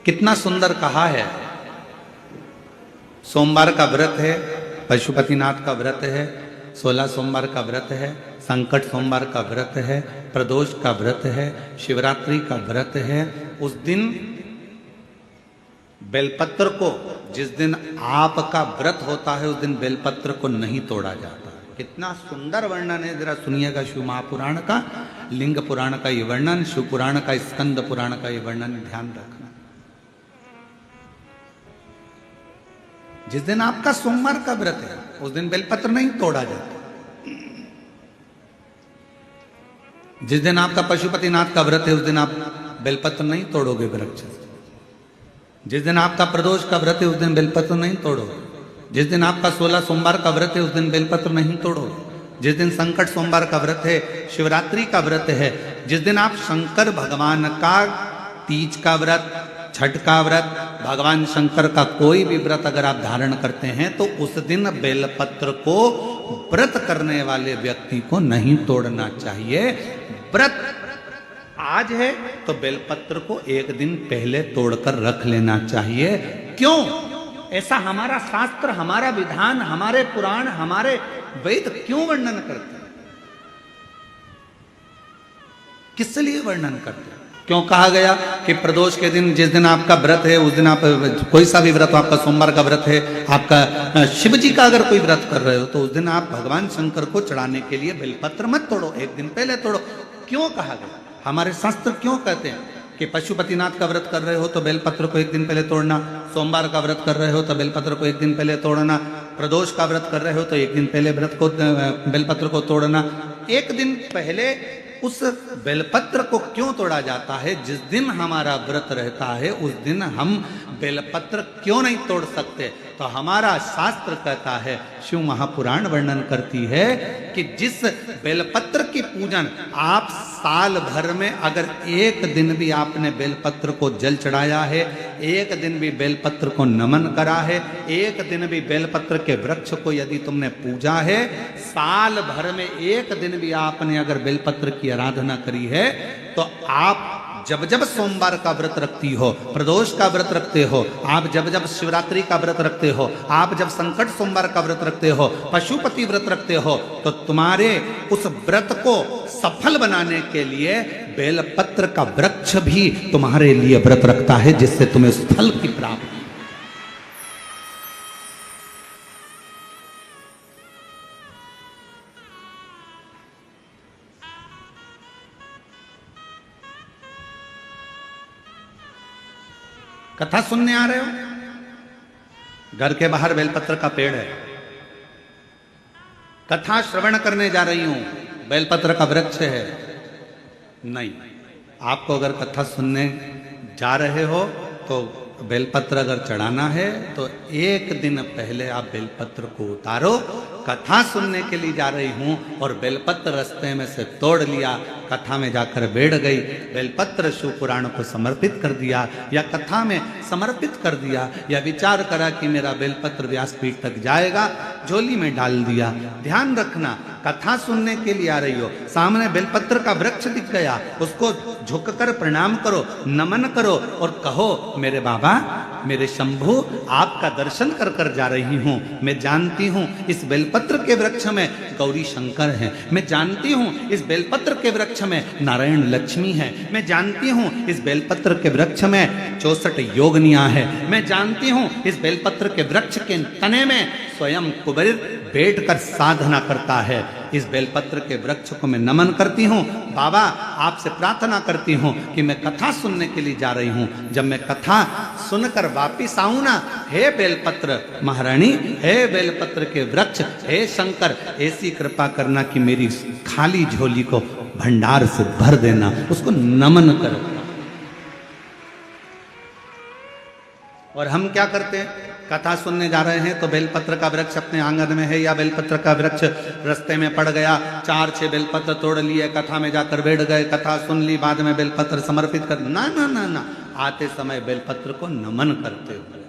कितना सुंदर कहा है। सोमवार का व्रत है, पशुपतिनाथ का व्रत है, 16 सोमवार का व्रत है, संकट सोमवार का व्रत है, प्रदोष का व्रत है, शिवरात्रि का व्रत है। उस दिन बेलपत्र को, जिस दिन आपका व्रत होता है उस दिन बेलपत्र को नहीं तोड़ा जाता। कितना सुंदर वर्णन है, जरा सुनिएगा। शिव महापुराण का, लिंग पुराण का ये वर्णन, शिव पुराण का, स्कंद पुराण का ये वर्णन ध्यान रखना। जिस दिन आपका सोमवार का व्रत है उस दिन बेलपत्र नहीं तोड़ा जाता। जिस दिन आपका पशुपतिनाथ का व्रत है उस दिन आप बेलपत्र नहीं तोड़ोगे वृक्ष से। जिस दिन आपका प्रदोष का व्रत है उस दिन बेलपत्र नहीं तोड़ोगे। जिस दिन आपका 16 सोमवार का व्रत है उस दिन बेलपत्र नहीं तोड़ोगे। जिस दिन संकट सोमवार का व्रत है, शिवरात्रि का व्रत है, जिस दिन आप शंकर भगवान का तीज का व्रत, छठ का व्रत, भगवान शंकर का कोई भी व्रत अगर आप धारण करते हैं तो उस दिन बेलपत्र को व्रत करने वाले व्यक्ति को नहीं तोड़ना चाहिए। व्रत आज है तो बेलपत्र को एक दिन पहले तोड़कर रख लेना चाहिए। क्यों? ऐसा हमारा शास्त्र, हमारा विधान, हमारे पुराण, हमारे वेद क्यों वर्णन करते हैं? किस लिए वर्णन करते हैं? क्यों कहा गया कि प्रदोष के दिन, जिस दिन आपका व्रत है उस दिन आप कोई सा भी व्रत, आपका सोमवार का व्रत है, आपका शिव जी का अगर कोई व्रत कर रहे हो तो उस दिन आप भगवान शंकर को चढ़ाने के लिए बेलपत्र मत तोड़ो, एक दिन पहले तोड़ो। क्यों कहा गया? हमारे शास्त्र क्यों कहते हैं कि पशुपतिनाथ का व्रत कर रहे हो तो बेलपत्र को एक दिन पहले तोड़ना, सोमवार का व्रत कर रहे हो तो बेलपत्र को एक दिन पहले तोड़ना, प्रदोष का व्रत कर रहे हो तो एक दिन पहले व्रत को, बेलपत्र को तोड़ना। एक दिन पहले उस बेलपत्र को क्यों तोड़ा जाता है? जिस दिन हमारा व्रत रहता है उस दिन हम बेलपत्र क्यों नहीं तोड़ सकते? तो हमारा शास्त्र कहता है, शिव महापुराण वर्णन करती है कि जिस बेलपत्र की पूजन आप साल भर में अगर एक दिन भी आपने बेलपत्र को जल चढ़ाया है, एक दिन भी बेलपत्र को नमन करा है, एक दिन भी बेलपत्र के वृक्ष को यदि तुमने पूजा है, साल भर में एक दिन भी आपने अगर बेलपत्र की आराधना करी है, तो आप जब जब सोमवार का व्रत रखती हो, प्रदोष का व्रत रखते हो, आप जब जब शिवरात्रि का व्रत रखते हो, आप जब संकट सोमवार का व्रत रखते हो, पशुपति व्रत रखते हो, तो तुम्हारे उस व्रत को सफल बनाने के लिए बेलपत्र का वृक्ष भी तुम्हारे लिए व्रत रखता है, जिससे तुम्हें उस फल की प्राप्ति। कथा सुनने आ रहे हो? घर के बाहर बेलपत्र का पेड़ है, कथा श्रवण करने जा रही हूं, बेलपत्र का वृक्ष है। नहीं, आपको अगर कथा सुनने जा रहे हो तो बेलपत्र अगर चढ़ाना है तो एक दिन पहले आप बेलपत्र को उतारो। कथा सुनने के लिए जा रही हूं और बेलपत्र रास्ते में से तोड़ लिया, कथा में जाकर बैठ गई, बेलपत्र शिव पुराण को समर्पित कर दिया या कथा में समर्पित कर दिया, या विचार करा कि मेरा बेलपत्र व्यासपीठ तक जाएगा, झोली में डाल दिया। ध्यान रखना, कथा सुनने के लिए आ रही हो, सामने बेलपत्र का वृक्ष दिख गया, उसको झुककर प्रणाम करो, नमन करो और कहो, मेरे बाबा, मेरे शंभु, आपका दर्शन कर कर जा रही हूं। मैं जानती हूं इस बेलपत्र के वृक्ष में गौरी शंकर हैं, मैं जानती हूं इस बेलपत्र के वृक्ष में नारायण लक्ष्मी है, मैं जानती हूं इस बेलपत्र के वृक्ष में 64 योगनियां है, मैं जानती हूं इस बेलपत्र के वृक्ष के तने में स्वयं कुबेर बैठकर साधना करता है। इस बेलपत्र के वृक्ष को मैं नमन करती हूँ। बाबा, आपसे प्रार्थना करती हूँ कि मैं कथा सुनने के लिए जा रही हूँ, जब मैं कथा सुनकर वापिस आऊँ ना, हे बेलपत्र महारानी, हे बेलपत्र के वृक्ष, हे शंकर, ऐसी कृपा करना कि मेरी खाली झोली को भंडार से भर देना, उसको नमन करो। और हम क्या करते हैं? कथा सुनने जा रहे हैं तो बेलपत्र का वृक्ष अपने आंगन में है या बेलपत्र का वृक्ष रास्ते में पड़ गया, 4-6 बेलपत्र तोड़ लिए, कथा में जाकर बैठ गए, कथा सुन ली, बाद में बेलपत्र समर्पित कर, ना ना ना ना, आते समय बेलपत्र को नमन करते हो।